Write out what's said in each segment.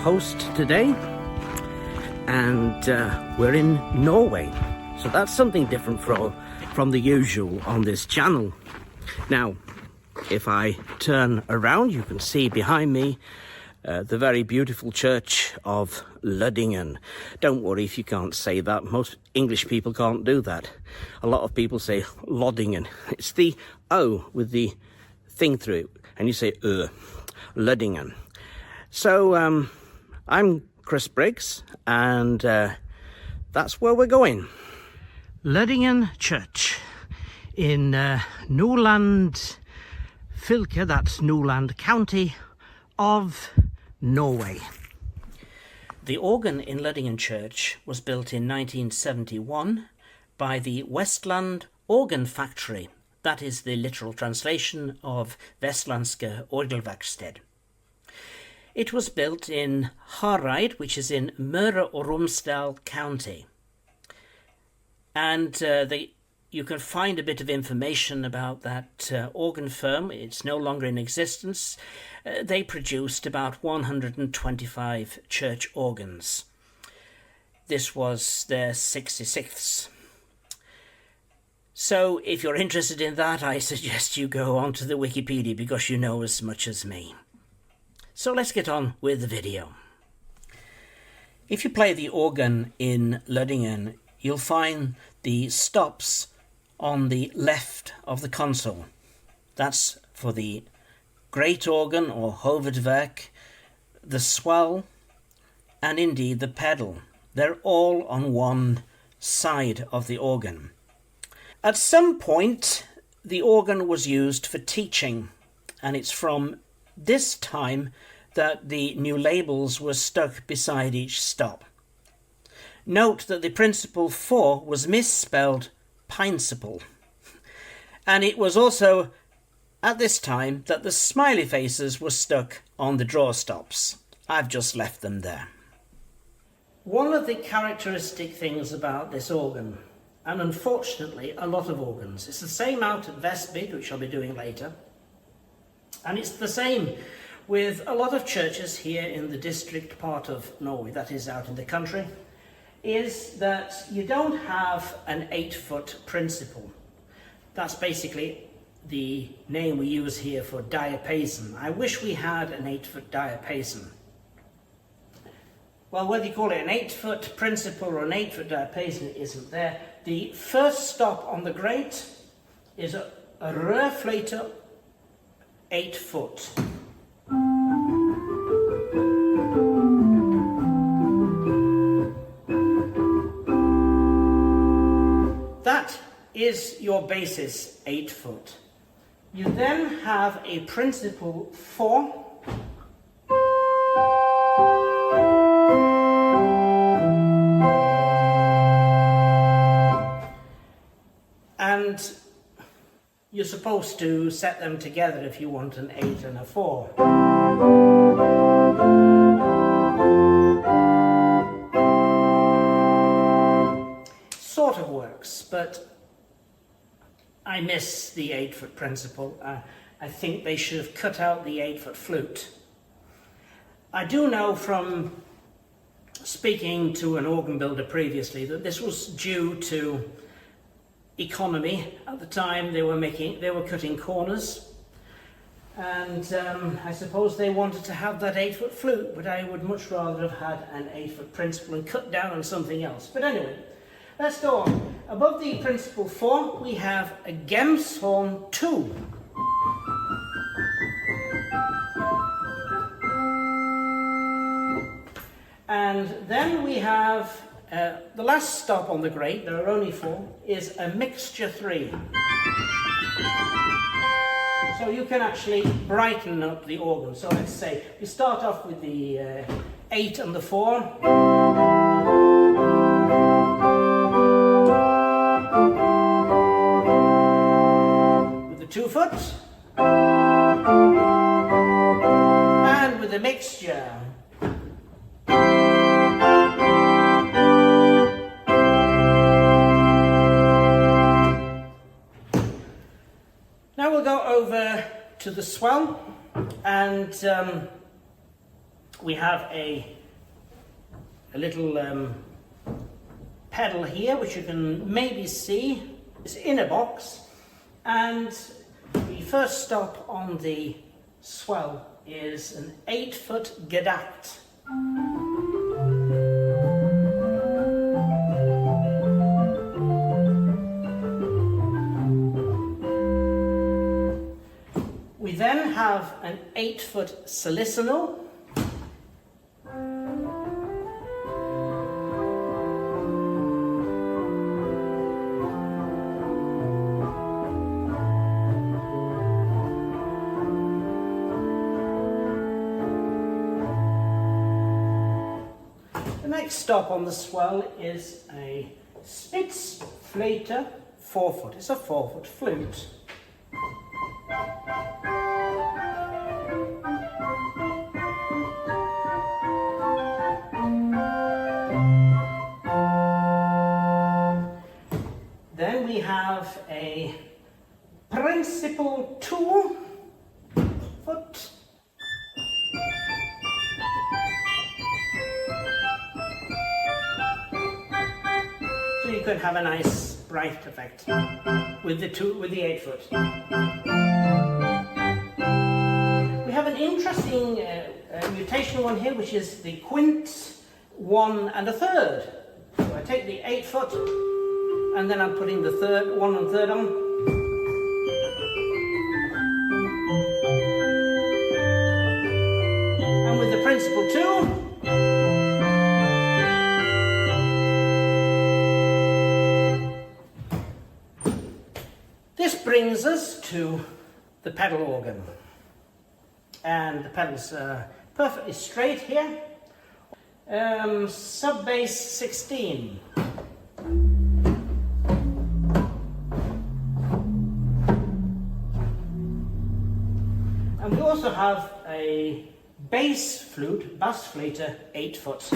host today, and we're in Norway, so that's something different from the usual on this channel. Now, if I turn around, you can see behind me the very beautiful church of Lødingen. Don't worry if you can't say that. Most English people can't do that. A lot of people say Lødingen. It's the O with the thing through it, and you say Lødingen. So I'm Chris Briggs, and that's where we're going. Lødingen Church in Nordland Fylke, that's Nordland County of Norway. The organ in Lødingen Church was built in 1971 by the Westland Organ Factory. That is the literal translation of VESTLANDSKE ORGELVERKSTED. It was built in Hareid, which is in Møre og Romsdal County. And you can find a bit of information about that organ firm. It's no longer in existence. They produced about 125 church organs. This was their 66th. So if you're interested in that, I suggest you go onto the Wikipedia because you know as much as me. So let's get on with the video. If you play the organ in Lødingen, you'll find the stops on the left of the console. That's for the great organ or hovedverk, the swell, and indeed the pedal. They're all on one side of the organ. At some point, the organ was used for teaching, and it's from this time that the new labels were stuck beside each stop. Note that the principle 4 was misspelled principle, and it was also at this time that the smiley faces were stuck on the draw stops. I've just left them there. One of the characteristic things about this organ, and unfortunately a lot of organs, it's the same out at Vestby, which I'll be doing later, and it's the same with a lot of churches here in the district part of Norway, that is out in the country, is that you don't have an 8-foot principle. That's basically the name we use here for diapason. I wish we had an 8-foot diapason. Well, whether you call it an 8-foot principle or an 8-foot diapason isn't there. The first stop on the grate is a rørfløyte 8 foot. That is your basis, 8 foot. You then have a principle 4. And you're supposed to set them together if you want an 8 and a 4. Sort of works, but I miss the 8-foot principle. I think they should have cut out the 8-foot flute. I do know from speaking to an organ builder previously that this was due to economy. At the time they were cutting corners, and I suppose they wanted to have that 8-foot flute, but I would much rather have had an 8-foot principle and cut down on something else. But anyway, let's go on. Above the principle 4 we have a gemshorn 2. And then we have the last stop on the grate, there are only 4, is a mixture 3. So you can actually brighten up the organ. So let's say we start off with the 8 and the 4. With the 2 foot. And with the mixture. Now we'll go over to the swell, and we have a little pedal here, which you can maybe see. It's in a box, and the first stop on the swell is an 8-foot gedakt. We then have an 8-foot solicinal. The next stop on the swell is a Spitzflöte 4-foot. It's a 4-foot flute. Then we have a principal 2-foot. So you could have a nice bright effect with the 8-foot. We have an interesting mutation one here, which is the quint 1 1/3. So I take the 8-foot, and then I'm putting the 1 1/3 on. And with the principal 2, this brings us to the pedal organ. And the pedals are perfectly straight here. Sub bass 16. And we also have a bass flute, Bassflöte 8-foot.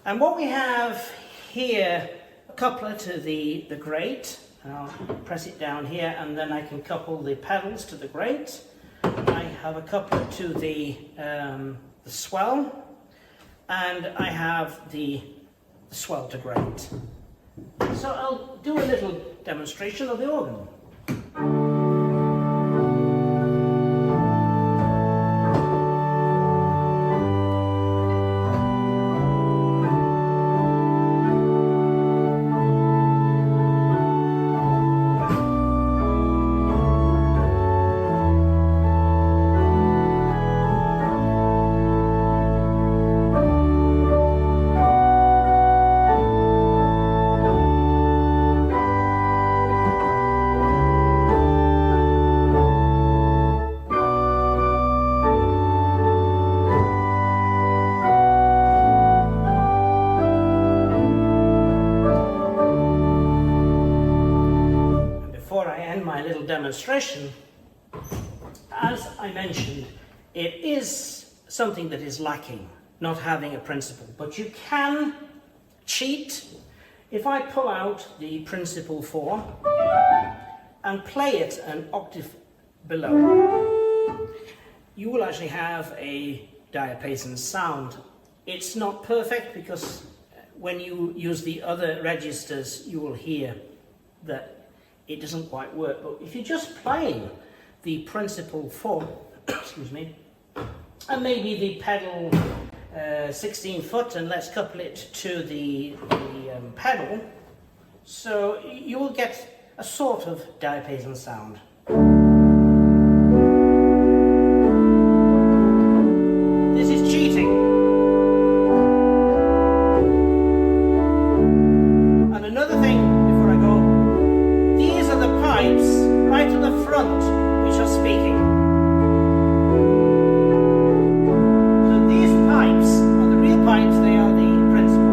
And what we have here, a coupler to the grate. I'll press it down here, and then I can couple the pedals to the grate. I have a coupler to the swell, and I have the swell to grate. So I'll do a little demonstration of the organ. Demonstration, as I mentioned, it is something that is lacking, not having a principal, but you can cheat. If I pull out the principal 4 and play it an octave below, you will actually have a diapason sound. It's not perfect because when you use the other registers you will hear that it doesn't quite work, but if you're just playing the principal 4, excuse me, and maybe the pedal 16-foot, and let's couple it to the pedal, so you will get a sort of diapason sound. This is cheating. And another thing before I go, these are the pipes right to the front which are speaking. So these pipes are the real pipes, they are the principal.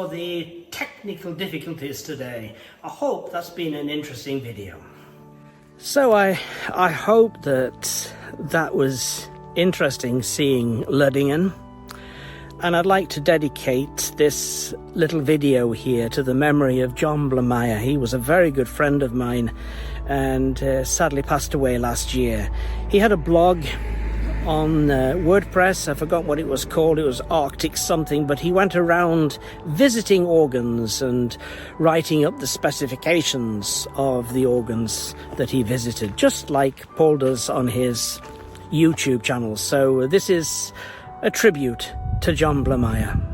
for the technical difficulties today. I hope that's been an interesting video. So I hope that was interesting, seeing Lødingen. And I'd like to dedicate this little video here to the memory of John Blamire. He was a very good friend of mine and sadly passed away last year. He had a blog on WordPress. I forgot what it was called. It was Arctic something, but he went around visiting organs and writing up the specifications of the organs that he visited, just like Paul does on his YouTube channel. So this is a tribute to John Blamire.